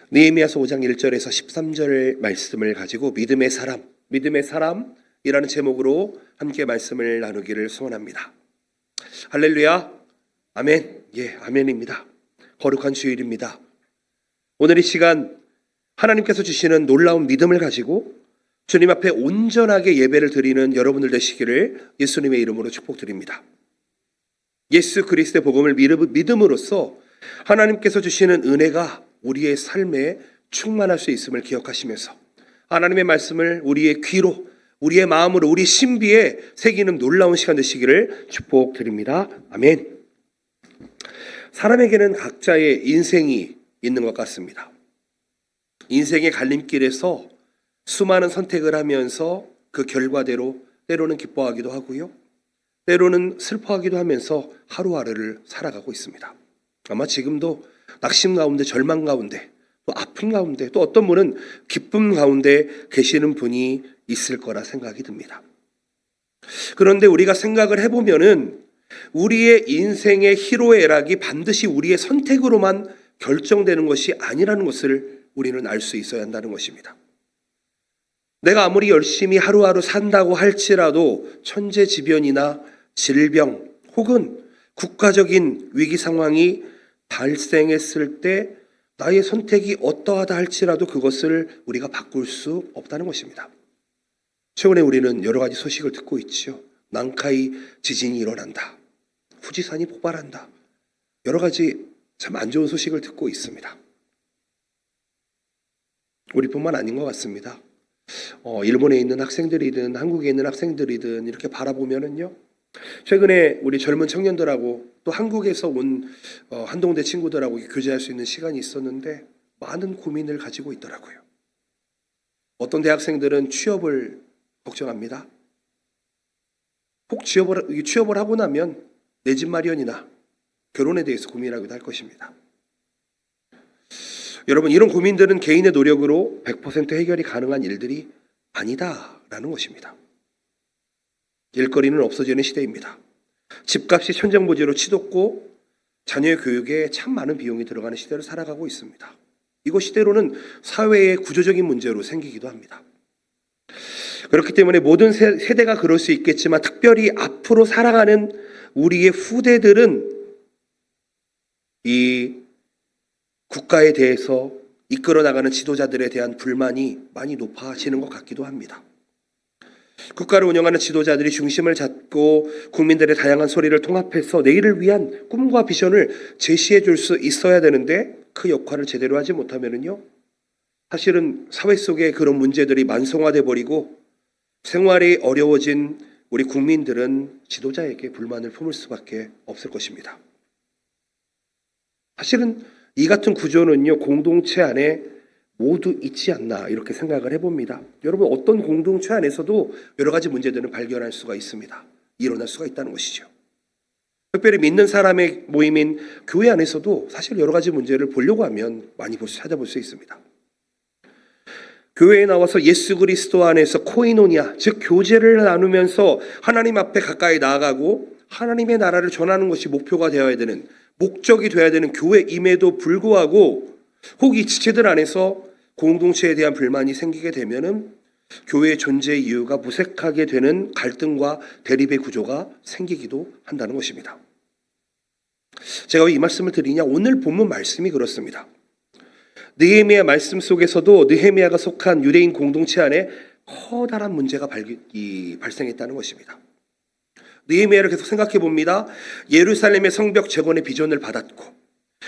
느헤미야서 5장 1절에서 13절 말씀을 가지고 믿음의 사람이라는 제목으로 함께 말씀을 나누기를 소원합니다. 할렐루야, 아멘. 예, 아멘입니다. 거룩한 주일입니다. 오늘 이 시간 하나님께서 주시는 놀라운 믿음을 가지고 주님 앞에 온전하게 예배를 드리는 여러분들 되시기를 예수님의 이름으로 축복드립니다. 예수 그리스도의 복음을 믿음으로써 하나님께서 주시는 은혜가 우리의 삶에 충만할 수 있음을 기억하시면서 하나님의 말씀을 우리의 귀로, 우리의 마음으로, 우리 신비에 새기는 놀라운 시간 되시기를 축복드립니다. 아멘. 사람에게는 각자의 인생이 있는 것 같습니다. 인생의 갈림길에서 수많은 선택을 하면서 그 결과대로 때로는 기뻐하기도 하고요, 때로는 슬퍼하기도 하면서 하루하루를 살아가고 있습니다. 아마 지금도 낙심 가운데, 절망 가운데, 또 아픔 가운데, 또 어떤 분은 기쁨 가운데 계시는 분이 있을 거라 생각이 듭니다. 그런데 우리가 생각을 해보면은 우리의 인생의 희로애락이 반드시 우리의 선택으로만 결정되는 것이 아니라는 것을 우리는 알 수 있어야 한다는 것입니다. 내가 아무리 열심히 하루하루 산다고 할지라도 천재지변이나 질병 혹은 국가적인 위기 상황이 발생했을 때 나의 선택이 어떠하다 할지라도 그것을 우리가 바꿀 수 없다는 것입니다. 최근에 우리는 여러 가지 소식을 듣고 있죠. 난카이 지진이 일어난다, 후지산이 폭발한다, 여러 가지 참 안 좋은 소식을 듣고 있습니다. 우리뿐만 아닌 것 같습니다. 일본에 있는 학생들이든 한국에 있는 학생들이든 이렇게 바라보면은요, 최근에 우리 젊은 청년들하고 또 한국에서 온 한동대 친구들하고 교제할 수 있는 시간이 있었는데 많은 고민을 가지고 있더라고요. 어떤 대학생들은 취업을 걱정합니다. 혹 취업을 하고 나면 내 집 마련이나 결혼에 대해서 고민하기도 할 것입니다. 여러분, 이런 고민들은 개인의 노력으로 100% 해결이 가능한 일들이 아니다라는 것입니다. 일거리는 없어지는 시대입니다. 집값이 천정부지로 치솟고 자녀의 교육에 참 많은 비용이 들어가는 시대를 살아가고 있습니다. 이것이 때로는 사회의 구조적인 문제로 생기기도 합니다. 그렇기 때문에 모든 세대가 그럴 수 있겠지만 특별히 앞으로 살아가는 우리의 후대들은 이 국가에 대해서 이끌어 나가는 지도자들에 대한 불만이 많이 높아지는 것 같기도 합니다. 국가를 운영하는 지도자들이 중심을 잡고 국민들의 다양한 소리를 통합해서 내일을 위한 꿈과 비전을 제시해 줄 수 있어야 되는데 그 역할을 제대로 하지 못하면은요, 사실은 사회 속에 그런 문제들이 만성화돼 버리고 생활이 어려워진 우리 국민들은 지도자에게 불만을 품을 수밖에 없을 것입니다. 사실은 이 같은 구조는요, 공동체 안에 모두 있지 않나 이렇게 생각을 해봅니다. 여러분, 어떤 공동체 안에서도 여러 가지 문제들을 발견할 수가 있습니다. 일어날 수가 있다는 것이죠. 특별히 믿는 사람의 모임인 교회 안에서도 사실 여러 가지 문제를 보려고 하면 많이 찾아볼 수 있습니다. 교회에 나와서 예수 그리스도 안에서 코이노니아, 즉 교제를 나누면서 하나님 앞에 가까이 나아가고 하나님의 나라를 전하는 것이 목표가 되어야 되는, 목적이 되어야 되는 교회임에도 불구하고 혹 이 지체들 안에서 공동체에 대한 불만이 생기게 되면은 교회의 존재 이유가 무색하게 되는 갈등과 대립의 구조가 생기기도 한다는 것입니다. 제가 왜 이 말씀을 드리냐? 오늘 본문 말씀이 그렇습니다. 느헤미야 말씀 속에서도 느헤미야가 속한 유대인 공동체 안에 커다란 문제가 발생했다는 것입니다. 느헤미야를 계속 생각해 봅니다. 예루살렘의 성벽 재건의 비전을 받았고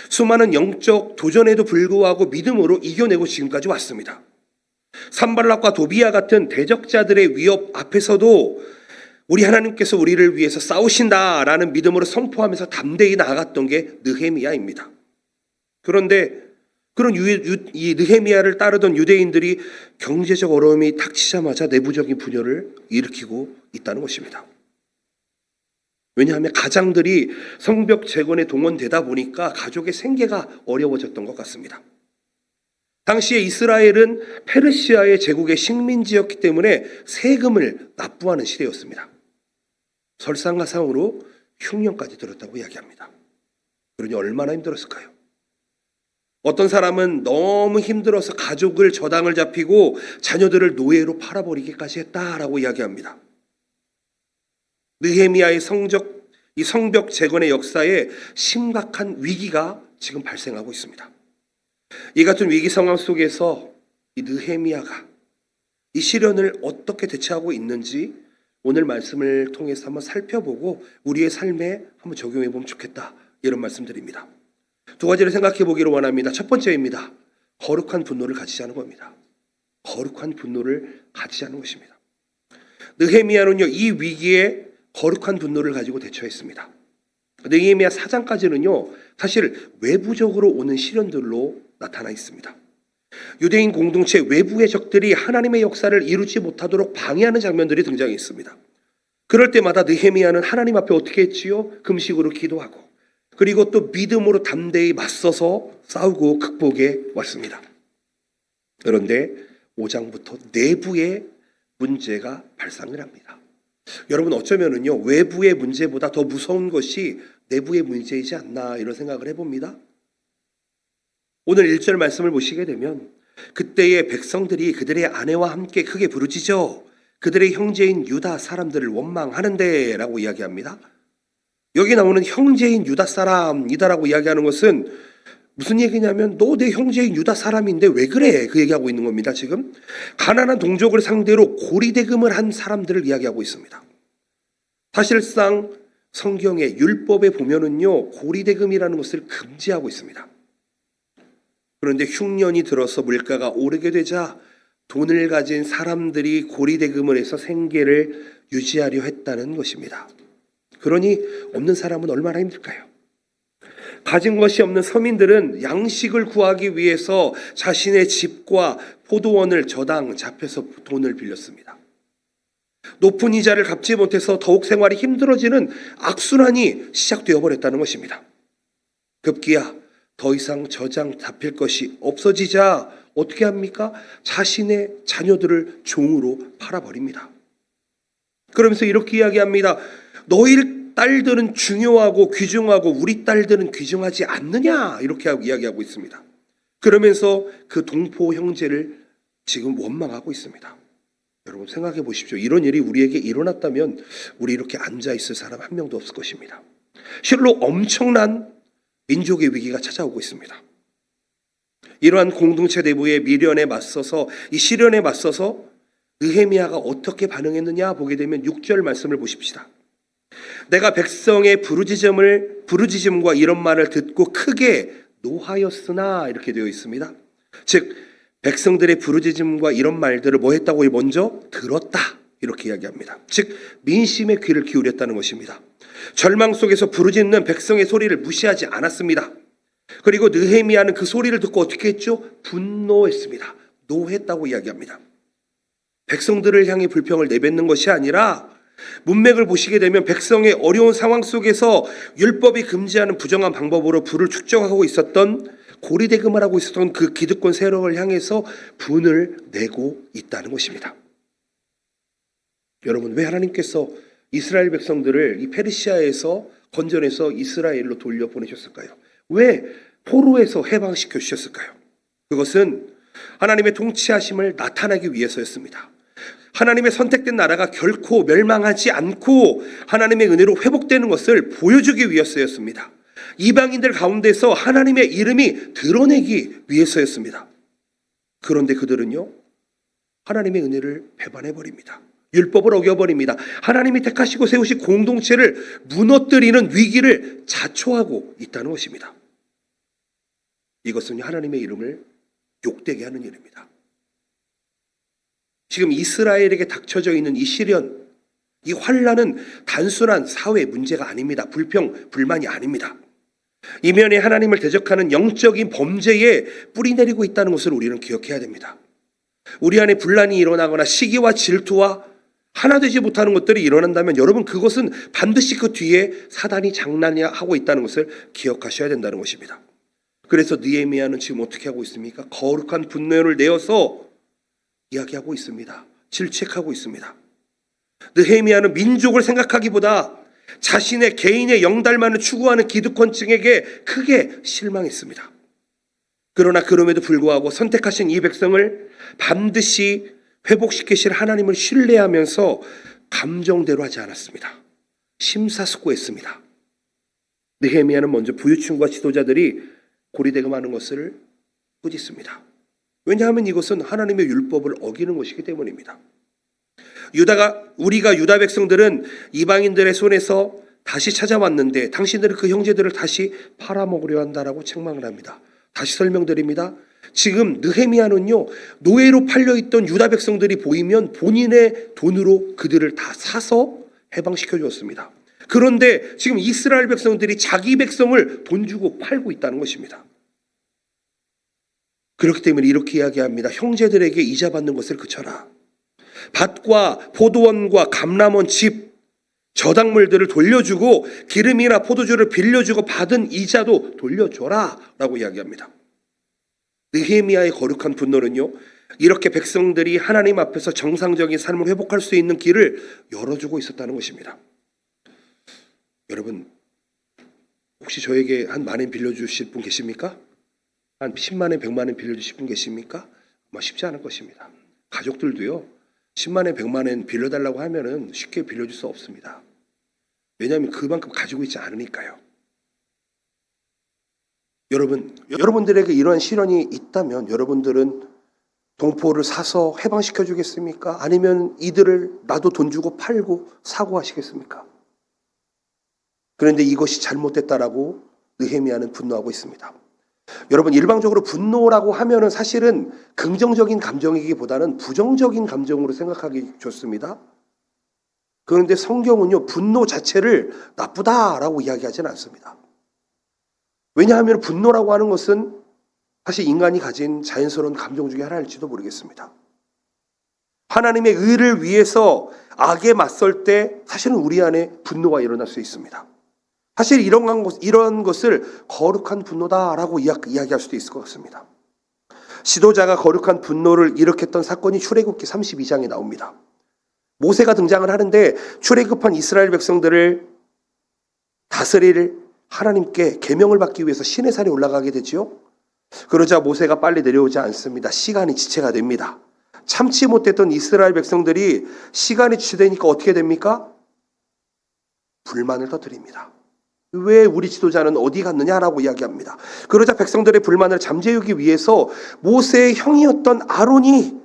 수많은 영적 도전에도 불구하고 믿음으로 이겨내고 지금까지 왔습니다. 산발락과 도비야 같은 대적자들의 위협 앞에서도 우리 하나님께서 우리를 위해서 싸우신다라는 믿음으로 선포하면서 담대히 나아갔던 게 느헤미야입니다. 그런데 그런 이 느헤미야를 따르던 유대인들이 경제적 어려움이 닥치자마자 내부적인 분열을 일으키고 있다는 것입니다. 왜냐하면 가장들이 성벽 재건에 동원되다 보니까 가족의 생계가 어려워졌던 것 같습니다. 당시에 이스라엘은 페르시아의 제국의 식민지였기 때문에 세금을 납부하는 시대였습니다. 설상가상으로 흉년까지 들었다고 이야기합니다. 그러니 얼마나 힘들었을까요? 어떤 사람은 너무 힘들어서 가족을 저당을 잡히고 자녀들을 노예로 팔아버리기까지 했다라고 이야기합니다. 느헤미야의 이 성벽 재건의 역사에 심각한 위기가 지금 발생하고 있습니다. 이 같은 위기 상황 속에서 이 느헤미야가 이 시련을 어떻게 대처하고 있는지 오늘 말씀을 통해서 한번 살펴보고 우리의 삶에 한번 적용해 보면 좋겠다, 이런 말씀드립니다. 두 가지를 생각해 보기를 원합니다. 첫 번째입니다. 거룩한 분노를 가지지 않은 겁니다. 거룩한 분노를 가지지 않은 것입니다. 느헤미야는요, 이 위기에 거룩한 분노를 가지고 대처했습니다. 느헤미야 4장까지는요, 사실 외부적으로 오는 시련들로 나타나 있습니다. 유대인 공동체 외부의 적들이 하나님의 역사를 이루지 못하도록 방해하는 장면들이 등장했습니다. 그럴 때마다 느헤미야는 하나님 앞에 어떻게 했지요? 금식으로 기도하고, 그리고 또 믿음으로 담대히 맞서서 싸우고 극복해 왔습니다. 그런데 5장부터 내부의 문제가 발생을 합니다. 여러분, 어쩌면은요, 외부의 문제보다 더 무서운 것이 내부의 문제이지 않나, 이런 생각을 해봅니다. 오늘 1절 말씀을 보시게 되면 그때의 백성들이 그들의 아내와 함께 크게 부르짖어 그들의 형제인 유다 사람들을 원망하는데 라고 이야기합니다. 여기 나오는 형제인 유다 사람이다라고 이야기하는 것은 무슨 얘기냐면, 너 내 형제인 유다 사람인데 왜 그래? 그 얘기하고 있는 겁니다. 지금 가난한 동족을 상대로 고리대금을 한 사람들을 이야기하고 있습니다. 사실상 성경의 율법에 보면은요, 고리대금이라는 것을 금지하고 있습니다. 그런데 흉년이 들어서 물가가 오르게 되자 돈을 가진 사람들이 고리대금을 해서 생계를 유지하려 했다는 것입니다. 그러니 없는 사람은 얼마나 힘들까요? 가진 것이 없는 서민들은 양식을 구하기 위해서 자신의 집과 포도원을 저당 잡혀서 돈을 빌렸습니다. 높은 이자를 갚지 못해서 더욱 생활이 힘들어지는 악순환이 시작되어 버렸다는 것입니다. 급기야 더 이상 저당 잡힐 것이 없어지자 어떻게 합니까? 자신의 자녀들을 종으로 팔아버립니다. 그러면서 이렇게 이야기합니다. 너희 딸들은 중요하고 귀중하고 우리 딸들은 귀중하지 않느냐, 이렇게 이야기하고 있습니다. 그러면서 그 동포 형제를 지금 원망하고 있습니다. 여러분 생각해 보십시오. 이런 일이 우리에게 일어났다면 우리 이렇게 앉아 있을 사람 한 명도 없을 것입니다. 실로 엄청난 민족의 위기가 찾아오고 있습니다. 이러한 공동체 내부의 미련에 맞서서, 이 시련에 맞서서 느헤미야가 어떻게 반응했느냐 보게 되면 6절 말씀을 보십시다. 내가 백성의 부르짖음과 이런 말을 듣고 크게 노하였으나, 이렇게 되어 있습니다. 즉 백성들의 부르짖음과 이런 말들을 뭐 했다고? 먼저 들었다, 이렇게 이야기합니다. 즉 민심의 귀를 기울였다는 것입니다. 절망 속에서 부르짖는 백성의 소리를 무시하지 않았습니다. 그리고 느헤미야는 그 소리를 듣고 어떻게 했죠? 분노했습니다. 노했다고 이야기합니다. 백성들을 향해 불평을 내뱉는 것이 아니라, 문맥을 보시게 되면 백성의 어려운 상황 속에서 율법이 금지하는 부정한 방법으로 부를 축적하고 있었던, 고리대금을 하고 있었던 그 기득권 세력을 향해서 분을 내고 있다는 것입니다. 여러분, 왜 하나님께서 이스라엘 백성들을 이 페르시아에서 건져내서 이스라엘로 돌려보내셨을까요? 왜 포로에서 해방시켜 주셨을까요? 그것은 하나님의 통치하심을 나타나기 위해서였습니다. 하나님의 선택된 나라가 결코 멸망하지 않고 하나님의 은혜로 회복되는 것을 보여주기 위해서였습니다. 이방인들 가운데서 하나님의 이름이 드러내기 위해서였습니다. 그런데 그들은요, 하나님의 은혜를 배반해버립니다. 율법을 어겨버립니다. 하나님이 택하시고 세우신 공동체를 무너뜨리는 위기를 자초하고 있다는 것입니다. 이것은 하나님의 이름을 욕되게 하는 일입니다. 지금 이스라엘에게 닥쳐져 있는 이 시련, 이 환난은 단순한 사회 문제가 아닙니다. 불평, 불만이 아닙니다. 이면에 하나님을 대적하는 영적인 범죄에 뿌리 내리고 있다는 것을 우리는 기억해야 됩니다. 우리 안에 분란이 일어나거나 시기와 질투와 하나 되지 못하는 것들이 일어난다면 여러분, 그것은 반드시 그 뒤에 사단이 장난하고 있다는 것을 기억하셔야 된다는 것입니다. 그래서 느헤미야는 지금 어떻게 하고 있습니까? 거룩한 분노를 내어서 이야기하고 있습니다. 질책하고 있습니다. 느헤미야는 민족을 생각하기보다 자신의 개인의 영달만을 추구하는 기득권층에게 크게 실망했습니다. 그러나 그럼에도 불구하고 선택하신 이 백성을 반드시 회복시키실 하나님을 신뢰하면서 감정대로 하지 않았습니다. 심사숙고했습니다. 느헤미야는 먼저 부유층과 지도자들이 고리대금하는 것을 꾸짖습니다. 왜냐하면 이것은 하나님의 율법을 어기는 것이기 때문입니다. 우리가 유다 백성들은 이방인들의 손에서 다시 찾아왔는데 당신들은 그 형제들을 다시 팔아먹으려 한다라고 책망을 합니다. 다시 설명드립니다. 지금 느헤미야는요, 노예로 팔려있던 유다 백성들이 보이면 본인의 돈으로 그들을 다 사서 해방시켜 주었습니다. 그런데 지금 이스라엘 백성들이 자기 백성을 돈 주고 팔고 있다는 것입니다. 그렇기 때문에 이렇게 이야기합니다. 형제들에게 이자 받는 것을 그쳐라. 밭과 포도원과 감람원 집, 저작물들을 돌려주고 기름이나 포도주를 빌려주고 받은 이자도 돌려줘라 라고 이야기합니다. 느헤미야의 거룩한 분노는요, 이렇게 백성들이 하나님 앞에서 정상적인 삶을 회복할 수 있는 길을 열어주고 있었다는 것입니다. 여러분, 혹시 저에게 한 10,000원 빌려주실 분 계십니까? 한 10만 원, 100만 원 빌려주실 분 계십니까? 아마 쉽지 않을 것입니다. 가족들도요, 10만 원, 100만 원 빌려달라고 하면은 쉽게 빌려줄 수 없습니다. 왜냐하면 그만큼 가지고 있지 않으니까요. 여러분들에게 이러한 시련이 있다면 여러분들은 동포를 사서 해방시켜 주겠습니까? 아니면 이들을 나도 돈 주고 팔고 사고하시겠습니까? 그런데 이것이 잘못됐다라고 느헤미야는 분노하고 있습니다. 여러분, 일방적으로 분노라고 하면은 사실은 긍정적인 감정이기보다는 부정적인 감정으로 생각하기 좋습니다. 그런데 성경은요, 분노 자체를 나쁘다라고 이야기하지는 않습니다. 왜냐하면 분노라고 하는 것은 사실 인간이 가진 자연스러운 감정 중에 하나일지도 모르겠습니다. 하나님의 의를 위해서 악에 맞설 때 사실은 우리 안에 분노가 일어날 수 있습니다. 사실 이런 것을 거룩한 분노다라고 이야기할 수도 있을 것 같습니다. 지도자가 거룩한 분노를 일으켰던 사건이 출애굽기 32장에 나옵니다. 모세가 등장을 하는데 출애굽한 이스라엘 백성들을 다스릴 하나님께 계명을 받기 위해서 시내산에 올라가게 되지요. 그러자 모세가 빨리 내려오지 않습니다. 시간이 지체가 됩니다. 참지 못했던 이스라엘 백성들이 시간이 지체되니까 어떻게 됩니까? 불만을 터뜨립니다. 왜 우리 지도자는 어디 갔느냐라고 이야기합니다. 그러자 백성들의 불만을 잠재우기 위해서 모세의 형이었던 아론이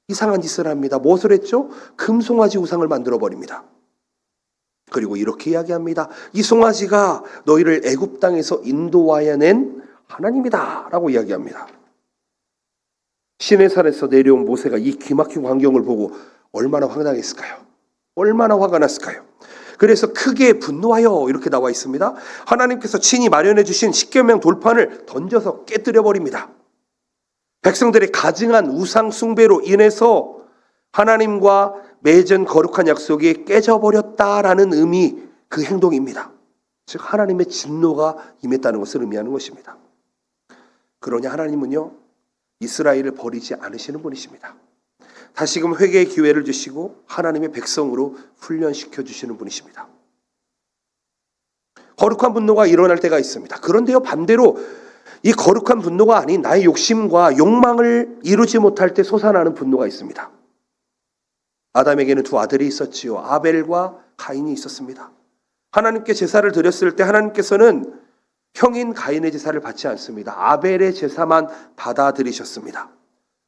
이상한 짓을 합니다. 무엇을 했죠? 금송아지 우상을 만들어 버립니다. 그리고 이렇게 이야기합니다. 이 송아지가 너희를 애굽 땅에서 인도하여 낸 하나님이다 라고 이야기합니다. 시내산에서 내려온 모세가 이 기막힌 광경을 보고 얼마나 황당했을까요? 얼마나 화가 났을까요? 그래서 크게 분노하여 이렇게 나와 있습니다. 하나님께서 친히 마련해 주신 십계명 돌판을 던져서 깨뜨려 버립니다. 백성들의 가증한 우상 숭배로 인해서 하나님과 맺은 거룩한 약속이 깨져버렸다라는 의미, 그 행동입니다. 즉 하나님의 진노가 임했다는 것을 의미하는 것입니다. 그러냐 하나님은요, 이스라엘을 버리지 않으시는 분이십니다. 다시금 회개의 기회를 주시고 하나님의 백성으로 훈련시켜 주시는 분이십니다. 거룩한 분노가 일어날 때가 있습니다. 그런데요, 반대로 이 거룩한 분노가 아닌 나의 욕심과 욕망을 이루지 못할 때 솟아나는 분노가 있습니다. 아담에게는 두 아들이 있었지요. 아벨과 가인이 있었습니다. 하나님께 제사를 드렸을 때 하나님께서는 형인 가인의 제사를 받지 않습니다. 아벨의 제사만 받아들이셨습니다.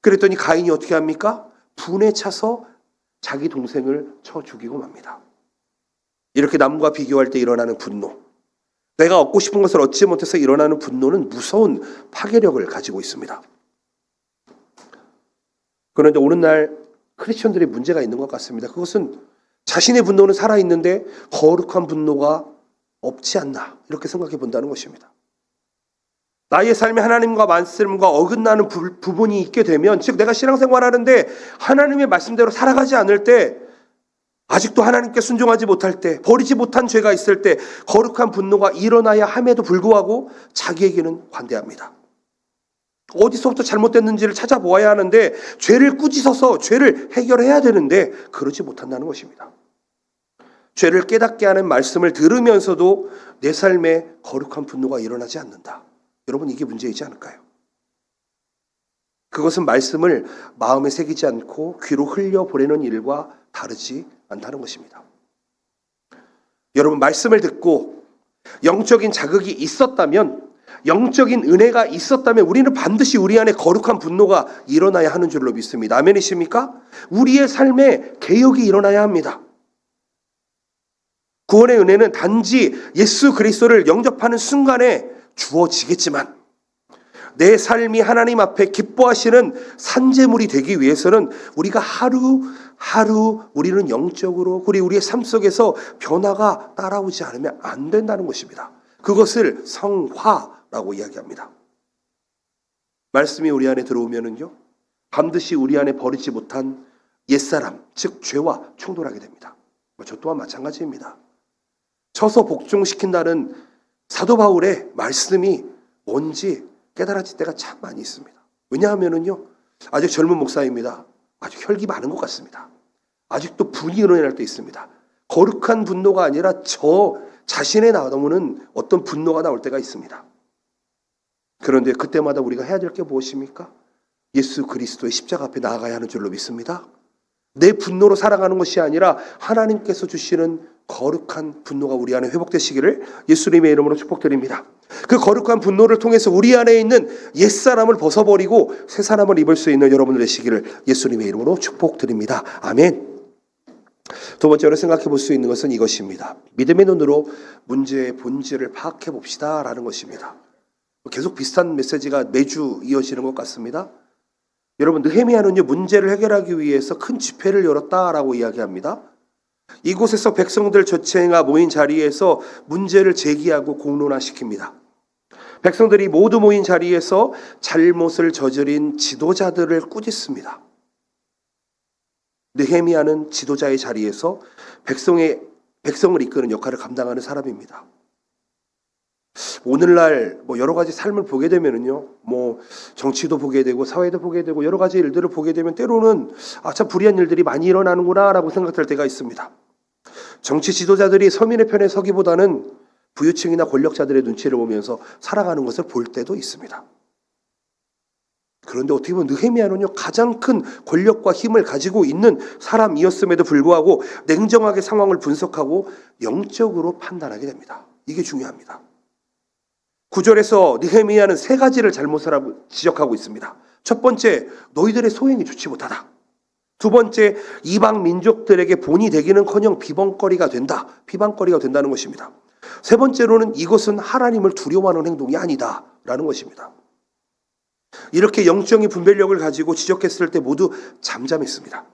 그랬더니 가인이 어떻게 합니까? 분에 차서 자기 동생을 쳐 죽이고 맙니다. 이렇게 남과 비교할 때 일어나는 분노, 내가 얻고 싶은 것을 얻지 못해서 일어나는 분노는 무서운 파괴력을 가지고 있습니다. 그런데 오늘날 크리스천들의 문제가 있는 것 같습니다. 그것은 자신의 분노는 살아있는데 거룩한 분노가 없지 않나 이렇게 생각해 본다는 것입니다. 나의 삶에 하나님과 말씀과 어긋나는 부분이 있게 되면, 즉 내가 신앙생활하는데 하나님의 말씀대로 살아가지 않을 때, 아직도 하나님께 순종하지 못할 때, 버리지 못한 죄가 있을 때 거룩한 분노가 일어나야 함에도 불구하고 자기에게는 관대합니다. 어디서부터 잘못됐는지를 찾아보아야 하는데 죄를 꾸짖어서 죄를 해결해야 되는데 그러지 못한다는 것입니다. 죄를 깨닫게 하는 말씀을 들으면서도 내 삶에 거룩한 분노가 일어나지 않는다. 여러분, 이게 문제이지 않을까요? 그것은 말씀을 마음에 새기지 않고 귀로 흘려보내는 일과 다르지 않다는 것입니다. 여러분, 말씀을 듣고 영적인 자극이 있었다면, 영적인 은혜가 있었다면 우리는 반드시 우리 안에 거룩한 분노가 일어나야 하는 줄로 믿습니다. 아멘이십니까? 우리의 삶에 개혁이 일어나야 합니다. 구원의 은혜는 단지 예수 그리스도를 영접하는 순간에 주어지겠지만, 내 삶이 하나님 앞에 기뻐하시는 산재물이 되기 위해서는 우리가 하루하루 우리는 영적으로, 그리고 우리의 삶 속에서 변화가 따라오지 않으면 안 된다는 것입니다. 그것을 성화라고 이야기합니다. 말씀이 우리 안에 들어오면은요, 반드시 우리 안에 버리지 못한 옛사람, 즉 죄와 충돌하게 됩니다. 저 또한 마찬가지입니다. 쳐서 복종시킨다는 사도 바울의 말씀이 뭔지 깨달아질 때가 참 많이 있습니다. 왜냐하면은요, 아직 젊은 목사입니다. 아직 혈기 많은 것 같습니다. 아직도 분이 일어날 때 있습니다. 거룩한 분노가 아니라 저 자신에 나오는 어떤 분노가 나올 때가 있습니다. 그런데 그때마다 우리가 해야 될 게 무엇입니까? 예수 그리스도의 십자가 앞에 나아가야 하는 줄로 믿습니다. 내 분노로 살아가는 것이 아니라 하나님께서 주시는 거룩한 분노가 우리 안에 회복되시기를 예수님의 이름으로 축복드립니다. 그 거룩한 분노를 통해서 우리 안에 있는 옛사람을 벗어버리고 새사람을 입을 수 있는 여러분들 되시기를 예수님의 이름으로 축복드립니다. 아멘. 두 번째로 생각해 볼 수 있는 것은 이것입니다. 믿음의 눈으로 문제의 본질을 파악해 봅시다 라는 것입니다. 계속 비슷한 메시지가 매주 이어지는 것 같습니다. 여러분, 느헤미야는요, 문제를 해결하기 위해서 큰 집회를 열었다라고 이야기합니다. 이곳에서 백성들 전체가 모인 자리에서 문제를 제기하고 공론화시킵니다. 백성들이 모두 모인 자리에서 잘못을 저지른 지도자들을 꾸짖습니다. 느헤미야는 지도자의 자리에서 백성을 이끄는 역할을 감당하는 사람입니다. 오늘날 여러 가지 삶을 보게 되면은요, 정치도 보게 되고 사회도 보게 되고 여러 가지 일들을 보게 되면 때로는 참 불의한 일들이 많이 일어나는구나라고 생각할 때가 있습니다. 정치 지도자들이 서민의 편에 서기보다는 부유층이나 권력자들의 눈치를 보면서 살아가는 것을 볼 때도 있습니다. 그런데 어떻게 보면 느헤미야는요, 가장 큰 권력과 힘을 가지고 있는 사람이었음에도 불구하고 냉정하게 상황을 분석하고 영적으로 판단하게 됩니다. 이게 중요합니다. 9절에서 느헤미야는 세 가지를 잘못을 하고 지적하고 있습니다. 첫 번째, 너희들의 소행이 좋지 못하다. 두 번째, 이방 민족들에게 본이 되기는커녕 비방거리가 된다는 것입니다. 세 번째로는 이것은 하나님을 두려워하는 행동이 아니다라는 것입니다. 이렇게 영적인 분별력을 가지고 지적했을 때 모두 잠잠했습니다.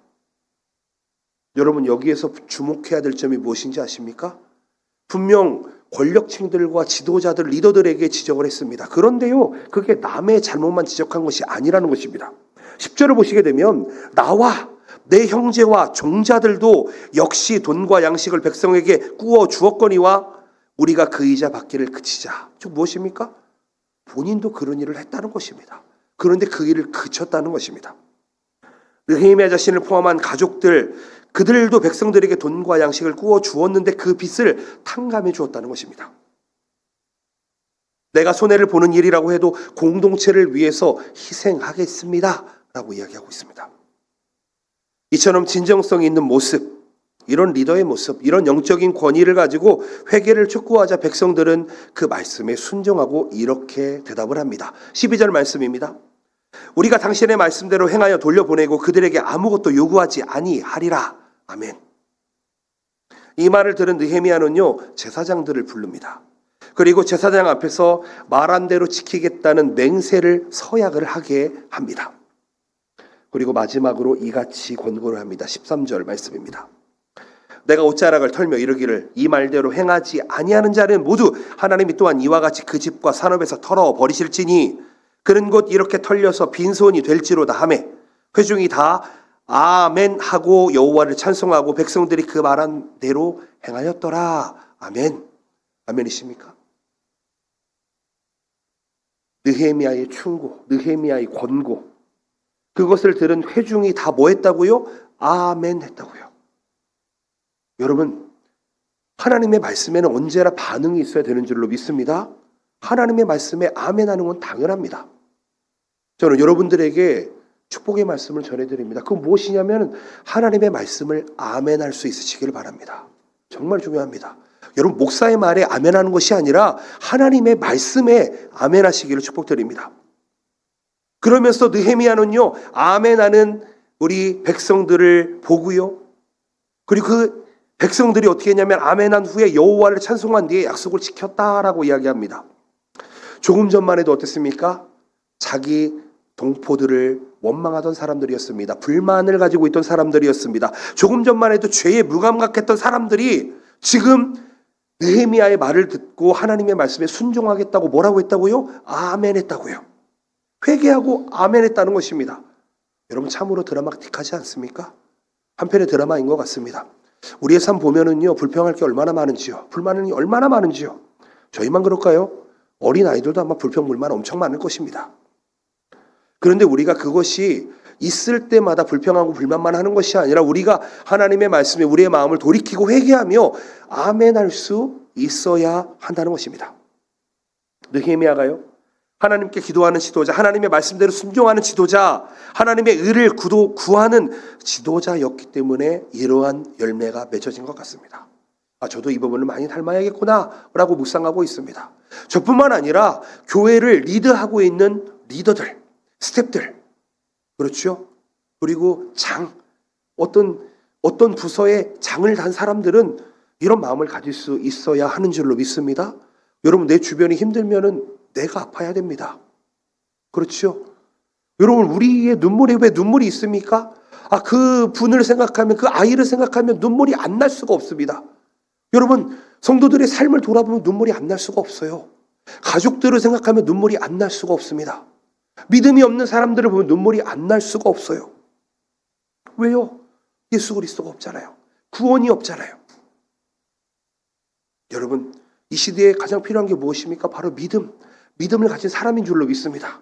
여러분, 여기에서 주목해야 될 점이 무엇인지 아십니까? 분명 권력층들과 지도자들, 리더들에게 지적을 했습니다. 그런데요, 그게 남의 잘못만 지적한 것이 아니라는 것입니다. 10절을 보시게 되면 나와 내 형제와 종자들도 역시 돈과 양식을 백성에게 꾸어 주었거니와 우리가 그 이자 받기를 그치자. 즉 무엇입니까? 본인도 그런 일을 했다는 것입니다. 그런데 그 일을 그쳤다는 것입니다. 느헤미야 자신을 포함한 가족들, 그들도 백성들에게 돈과 양식을 꾸어 주었는데 그 빚을 탕감해 주었다는 것입니다. 내가 손해를 보는 일이라고 해도 공동체를 위해서 희생하겠습니다 라고 이야기하고 있습니다. 이처럼 진정성 있는 모습, 이런 리더의 모습, 이런 영적인 권위를 가지고 회개를 촉구하자 백성들은 그 말씀에 순종하고 이렇게 대답을 합니다. 12절 말씀입니다. 우리가 당신의 말씀대로 행하여 돌려보내고 그들에게 아무것도 요구하지 아니하리라. 아멘. 이 말을 들은 느헤미야는요, 제사장들을 부릅니다. 그리고 제사장 앞에서 말한 대로 지키겠다는 맹세를 서약을 하게 합니다. 그리고 마지막으로 이같이 권고를 합니다. 13절 말씀입니다. 내가 옷자락을 털며 이르기를 이 말대로 행하지 아니하는 자는 모두 하나님이 또한 이와 같이 그 집과 산업에서 털어버리실지니 그는 곧 이렇게 털려서 빈손이 될지로다 하매 회중이 다 아멘 하고 여호와를 찬송하고 백성들이 그 말한 대로 행하였더라. 아멘. 아멘이십니까? 느헤미야의 충고, 느헤미야의 권고, 그것을 들은 회중이 다 뭐 했다고요? 아멘 했다고요. 여러분, 하나님의 말씀에는 언제나 반응이 있어야 되는 줄로 믿습니다. 하나님의 말씀에 아멘 하는 건 당연합니다. 저는 여러분들에게 축복의 말씀을 전해드립니다. 그건 무엇이냐면 하나님의 말씀을 아멘할 수 있으시기를 바랍니다. 정말 중요합니다. 여러분 목사의 말에 아멘하는 것이 아니라 하나님의 말씀에 아멘하시기를 축복드립니다. 그러면서 느헤미야는요 아멘하는 우리 백성들을 보고요. 그리고 그 백성들이 어떻게 했냐면 아멘한 후에 여호와를 찬송한 뒤에 약속을 지켰다라고 이야기합니다. 조금 전만 해도 어땠습니까? 자기 동포들을 원망하던 사람들이었습니다. 불만을 가지고 있던 사람들이었습니다. 조금 전만 해도 죄에 무감각했던 사람들이 지금 느헤미야의 말을 듣고 하나님의 말씀에 순종하겠다고 뭐라고 했다고요? 아멘했다고요. 회개하고 아멘했다는 것입니다. 여러분 참으로 드라마틱하지 않습니까? 한편의 드라마인 것 같습니다. 우리의 삶 보면은요 불평할 게 얼마나 많은지요. 불만이 얼마나 많은지요. 저희만 그럴까요? 어린 아이들도 아마 불평 불만 엄청 많을 것입니다. 그런데 우리가 그것이 있을 때마다 불평하고 불만만 하는 것이 아니라 우리가 하나님의 말씀에 우리의 마음을 돌이키고 회개하며 아멘할 수 있어야 한다는 것입니다. 느헤미야가요 하나님께 기도하는 지도자, 하나님의 말씀대로 순종하는 지도자, 하나님의 의를 구하는 지도자였기 때문에 이러한 열매가 맺어진 것 같습니다. 저도 이 부분을 많이 닮아야겠구나 라고 묵상하고 있습니다. 저뿐만 아니라 교회를 리드하고 있는 리더들, 스태프들, 그렇죠? 그리고 어떤 부서에 장을 단 사람들은 이런 마음을 가질 수 있어야 하는 줄로 믿습니다. 여러분 내 주변이 힘들면은 내가 아파야 됩니다. 그렇죠? 여러분 우리의 눈물에 왜 눈물이 있습니까? 그 분을 생각하면 그 아이를 생각하면 눈물이 안 날 수가 없습니다. 여러분 성도들의 삶을 돌아보면 눈물이 안 날 수가 없어요. 가족들을 생각하면 눈물이 안 날 수가 없습니다. 믿음이 없는 사람들을 보면 눈물이 안 날 수가 없어요. 왜요? 예수 그리스도가 없잖아요. 구원이 없잖아요. 여러분 이 시대에 가장 필요한 게 무엇입니까? 바로 믿음을 가진 사람인 줄로 믿습니다.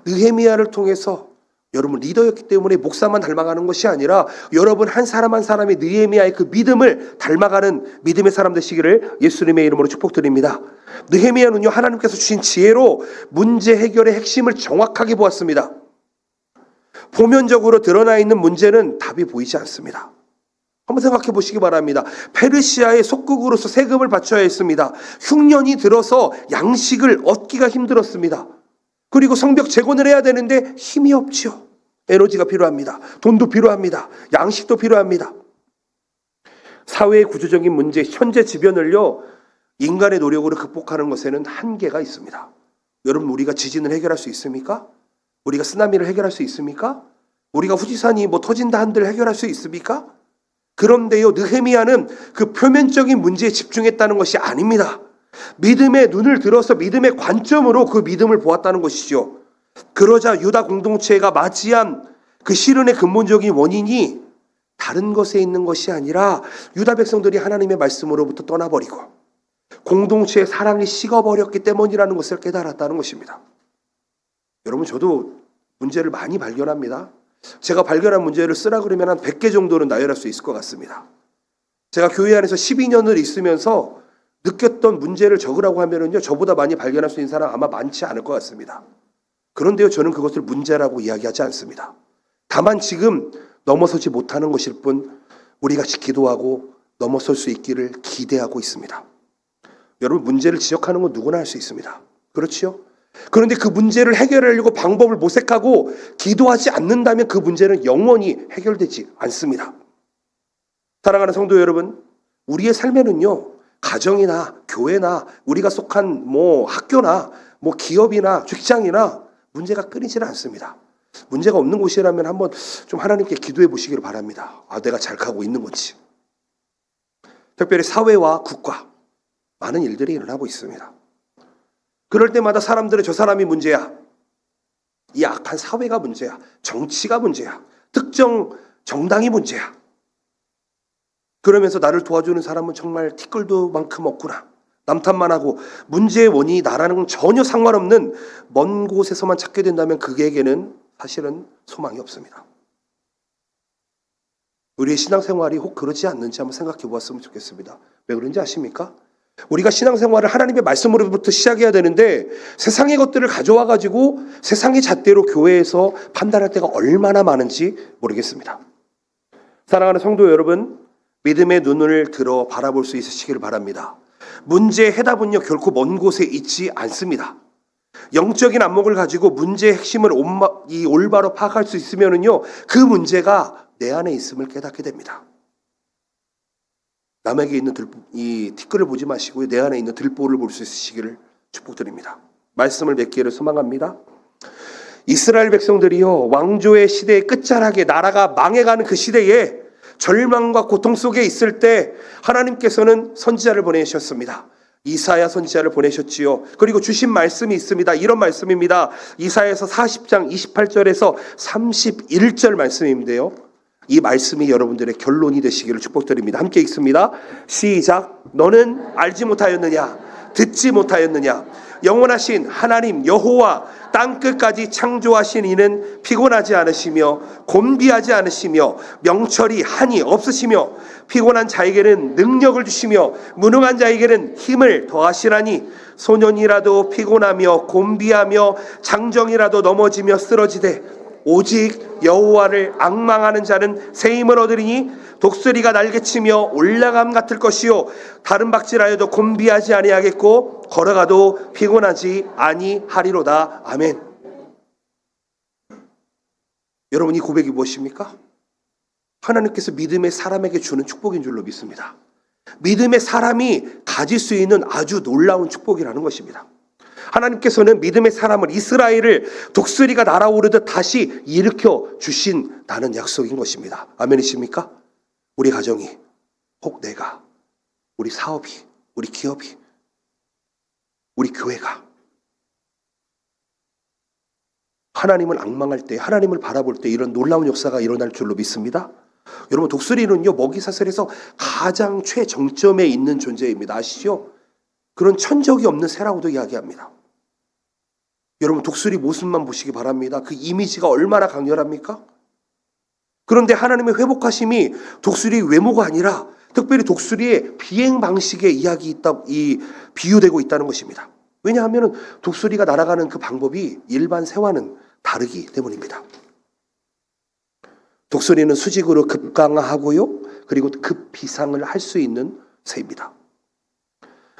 느헤미야를 통해서 여러분 리더였기 때문에 목사만 닮아가는 것이 아니라 여러분 한 사람 한 사람이 느헤미야의 그 믿음을 닮아가는 믿음의 사람 되시기를 예수님의 이름으로 축복드립니다. 느헤미야는요 하나님께서 주신 지혜로 문제 해결의 핵심을 정확하게 보았습니다. 보면적으로 드러나 있는 문제는 답이 보이지 않습니다. 한번 생각해 보시기 바랍니다. 페르시아의 속국으로서 세금을 바쳐야 했습니다. 흉년이 들어서 양식을 얻기가 힘들었습니다. 그리고 성벽 재건을 해야 되는데 힘이 없죠. 에너지가 필요합니다. 돈도 필요합니다. 양식도 필요합니다. 사회의 구조적인 문제, 현재 지변을요 인간의 노력으로 극복하는 것에는 한계가 있습니다. 여러분 우리가 지진을 해결할 수 있습니까? 우리가 쓰나미를 해결할 수 있습니까? 우리가 후지산이 터진다 한들 해결할 수 있습니까? 그런데요 느헤미야는 그 표면적인 문제에 집중했다는 것이 아닙니다. 믿음의 눈을 들어서 믿음의 관점으로 그 믿음을 보았다는 것이죠. 그러자 유다 공동체가 맞이한 그 시련의 근본적인 원인이 다른 것에 있는 것이 아니라 유다 백성들이 하나님의 말씀으로부터 떠나버리고 공동체의 사랑이 식어버렸기 때문이라는 것을 깨달았다는 것입니다. 여러분 저도 문제를 많이 발견합니다. 제가 발견한 문제를 쓰라 그러면 한 100개 정도는 나열할 수 있을 것 같습니다. 제가 교회 안에서 12년을 있으면서 느꼈던 문제를 적으라고 하면은요, 저보다 많이 발견할 수 있는 사람 아마 많지 않을 것 같습니다. 그런데요, 저는 그것을 문제라고 이야기하지 않습니다. 다만 지금 넘어서지 못하는 것일 뿐 우리 같이 기도하고 넘어설 수 있기를 기대하고 있습니다. 여러분 문제를 지적하는 건 누구나 할 수 있습니다. 그렇지요? 그런데 그 문제를 해결하려고 방법을 모색하고 기도하지 않는다면 그 문제는 영원히 해결되지 않습니다. 사랑하는 성도 여러분, 우리의 삶에는요 가정이나 교회나 우리가 속한 학교나 기업이나 직장이나 문제가 끊이지는 않습니다. 문제가 없는 곳이라면 한번 좀 하나님께 기도해 보시기를 바랍니다. 내가 잘 가고 있는 건지. 특별히 사회와 국가 많은 일들이 일어나고 있습니다. 그럴 때마다 사람들은 저 사람이 문제야. 이 악한 사회가 문제야. 정치가 문제야. 특정 정당이 문제야. 그러면서 나를 도와주는 사람은 정말 티끌도 만큼 없구나. 남탓만 하고 문제의 원인이 나라는 건 전혀 상관없는 먼 곳에서만 찾게 된다면 그에게는 사실은 소망이 없습니다. 우리의 신앙생활이 혹 그러지 않는지 한번 생각해 보았으면 좋겠습니다. 왜 그런지 아십니까? 우리가 신앙생활을 하나님의 말씀으로부터 시작해야 되는데 세상의 것들을 가져와 가지고 세상의 잣대로 교회에서 판단할 때가 얼마나 많은지 모르겠습니다. 사랑하는 성도 여러분, 믿음의 눈을 들어 바라볼 수 있으시기를 바랍니다. 문제의 해답은요 결코 먼 곳에 있지 않습니다. 영적인 안목을 가지고 문제의 핵심을 올바로 파악할 수 있으면은요 그 문제가 내 안에 있음을 깨닫게 됩니다. 남에게 있는 이 티끌을 보지 마시고 내 안에 있는 들보를 볼 수 있으시기를 축복드립니다. 말씀을 맺기를 소망합니다. 이스라엘 백성들이요 왕조의 시대의 끝자락에 나라가 망해가는 그 시대에 절망과 고통 속에 있을 때 하나님께서는 선지자를 보내셨습니다. 이사야 선지자를 보내셨지요. 그리고 주신 말씀이 있습니다. 이런 말씀입니다. 이사야서 40장 28절에서 31절 말씀인데요. 이 말씀이 여러분들의 결론이 되시기를 축복드립니다. 함께 읽습니다. 시작. 너는 알지 못하였느냐? 듣지 못하였느냐? 영원하신 하나님 여호와 땅끝까지 창조하신 이는 피곤하지 않으시며 곤비하지 않으시며 명철이 한이 없으시며 피곤한 자에게는 능력을 주시며 무능한 자에게는 힘을 더하시라니 소년이라도 피곤하며 곤비하며 장정이라도 넘어지며 쓰러지되 오직 여호와를 앙망하는 자는 새 힘을 얻으리니 독수리가 날개치며 올라감 같을 것이요 다른 박질하여도 곤비하지 아니하겠고 걸어가도 피곤하지 아니하리로다. 아멘. 여러분 이 고백이 무엇입니까? 하나님께서 믿음의 사람에게 주는 축복인 줄로 믿습니다. 믿음의 사람이 가질 수 있는 아주 놀라운 축복이라는 것입니다. 하나님께서는 믿음의 사람을 이스라엘을 독수리가 날아오르듯 다시 일으켜 주신다는 약속인 것입니다. 아멘이십니까? 우리 가정이, 혹 내가, 우리 사업이, 우리 기업이, 우리 교회가 하나님을 앙망할 때, 하나님을 바라볼 때 이런 놀라운 역사가 일어날 줄로 믿습니다. 여러분 독수리는요 먹이사슬에서 가장 최정점에 있는 존재입니다. 아시죠? 그런 천적이 없는 새라고도 이야기합니다. 여러분 독수리 모습만 보시기 바랍니다. 그 이미지가 얼마나 강렬합니까? 그런데 하나님의 회복하심이 독수리 외모가 아니라 특별히 독수리의 비행 방식에 비유되고 있다는 것입니다. 왜냐하면 독수리가 날아가는 그 방법이 일반 새와는 다르기 때문입니다. 독수리는 수직으로 급강하고요. 그리고 급비상을 할 수 있는 새입니다.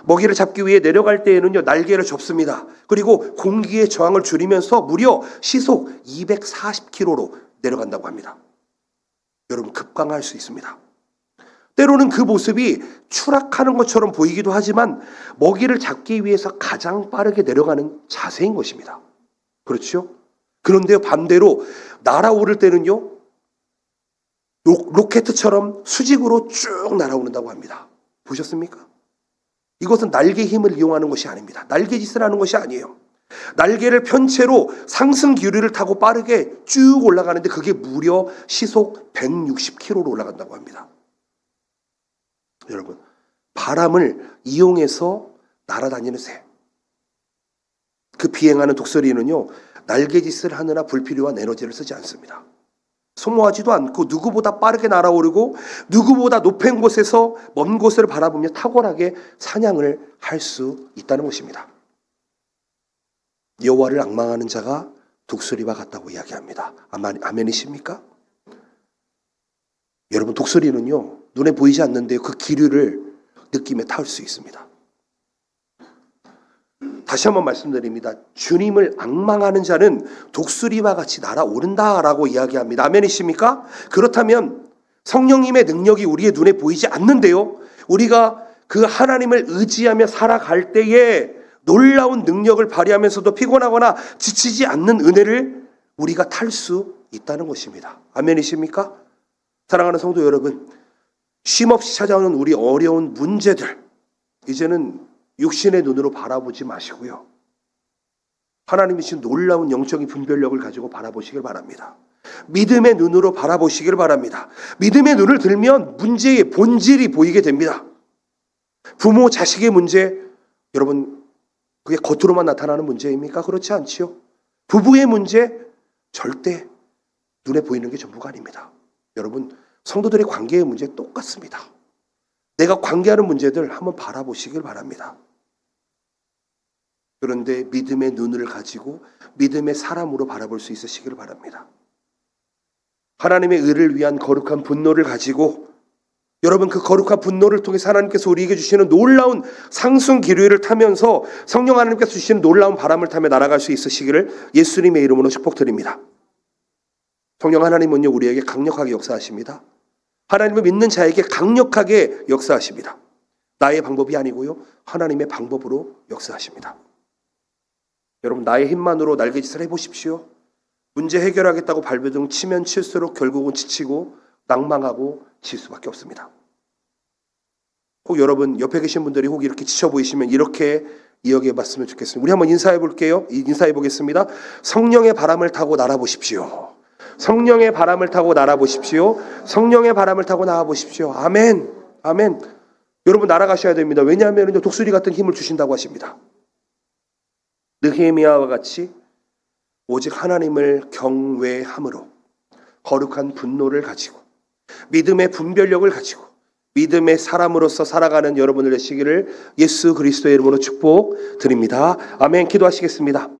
먹이를 잡기 위해 내려갈 때에는요 날개를 접습니다. 그리고 공기의 저항을 줄이면서 무려 시속 240km로 내려간다고 합니다. 여러분 급강할 수 있습니다. 때로는 그 모습이 추락하는 것처럼 보이기도 하지만 먹이를 잡기 위해서 가장 빠르게 내려가는 자세인 것입니다. 그렇죠? 그런데 반대로 날아오를 때는요 로켓처럼 수직으로 쭉 날아오른다고 합니다. 보셨습니까? 이것은 날개 힘을 이용하는 것이 아닙니다. 날개짓을 하는 것이 아니에요. 날개를 편 채로 상승 기류를 타고 빠르게 쭉 올라가는데 그게 무려 시속 160km로 올라간다고 합니다. 여러분 바람을 이용해서 날아다니는 새. 그 비행하는 독수리는요 날개짓을 하느라 불필요한 에너지를 쓰지 않습니다. 소모하지도 않고 누구보다 빠르게 날아오르고 누구보다 높은 곳에서 먼 곳을 바라보며 탁월하게 사냥을 할 수 있다는 것입니다. 여호와를 앙망하는 자가 독수리와 같다고 이야기합니다. 아멘이십니까? 여러분 독수리는요 눈에 보이지 않는데요 그 기류를 느끼며 탈 수 있습니다. 다시 한번 말씀드립니다. 주님을 앙망하는 자는 독수리와 같이 날아오른다라고 이야기합니다. 아멘이십니까? 그렇다면 성령님의 능력이 우리의 눈에 보이지 않는데요. 우리가 그 하나님을 의지하며 살아갈 때에 놀라운 능력을 발휘하면서도 피곤하거나 지치지 않는 은혜를 우리가 탈 수 있다는 것입니다. 아멘이십니까? 사랑하는 성도 여러분, 쉼없이 찾아오는 우리 어려운 문제들 이제는 육신의 눈으로 바라보지 마시고요. 하나님이 주신 놀라운 영적인 분별력을 가지고 바라보시길 바랍니다. 믿음의 눈으로 바라보시길 바랍니다. 믿음의 눈을 들면 문제의 본질이 보이게 됩니다. 부모 자식의 문제, 여러분 그게 겉으로만 나타나는 문제입니까? 그렇지 않지요. 부부의 문제 절대 눈에 보이는 게 전부가 아닙니다. 여러분 성도들의 관계의 문제 똑같습니다. 내가 관계하는 문제들 한번 바라보시길 바랍니다. 그런데 믿음의 눈을 가지고 믿음의 사람으로 바라볼 수 있으시길 바랍니다. 하나님의 의를 위한 거룩한 분노를 가지고 여러분 그 거룩한 분노를 통해서 하나님께서 우리에게 주시는 놀라운 상승 기류를 타면서 성령 하나님께서 주시는 놀라운 바람을 타며 날아갈 수 있으시기를 예수님의 이름으로 축복드립니다. 성령 하나님은요 우리에게 강력하게 역사하십니다. 하나님을 믿는 자에게 강력하게 역사하십니다. 나의 방법이 아니고요 하나님의 방법으로 역사하십니다. 여러분 나의 힘만으로 날개짓을 해보십시오. 문제 해결하겠다고 발버둥 치면 칠수록 결국은 지치고 낭망하고 질 수밖에 없습니다. 혹 여러분 옆에 계신 분들이 혹 이렇게 지쳐 보이시면 이렇게 이야기해 봤으면 좋겠습니다. 우리 한번 인사해 볼게요. 인사해 보겠습니다. 성령의 바람을 타고 날아보십시오. 성령의 바람을 타고 날아보십시오. 성령의 바람을 타고 나와보십시오. 아멘. 아멘. 여러분 날아가셔야 됩니다. 왜냐하면 독수리 같은 힘을 주신다고 하십니다. 느헤미야와 같이 오직 하나님을 경외함으로 거룩한 분노를 가지고 믿음의 분별력을 가지고 믿음의 사람으로서 살아가는 여러분을 되시기를 예수 그리스도의 이름으로 축복드립니다. 아멘. 기도하시겠습니다.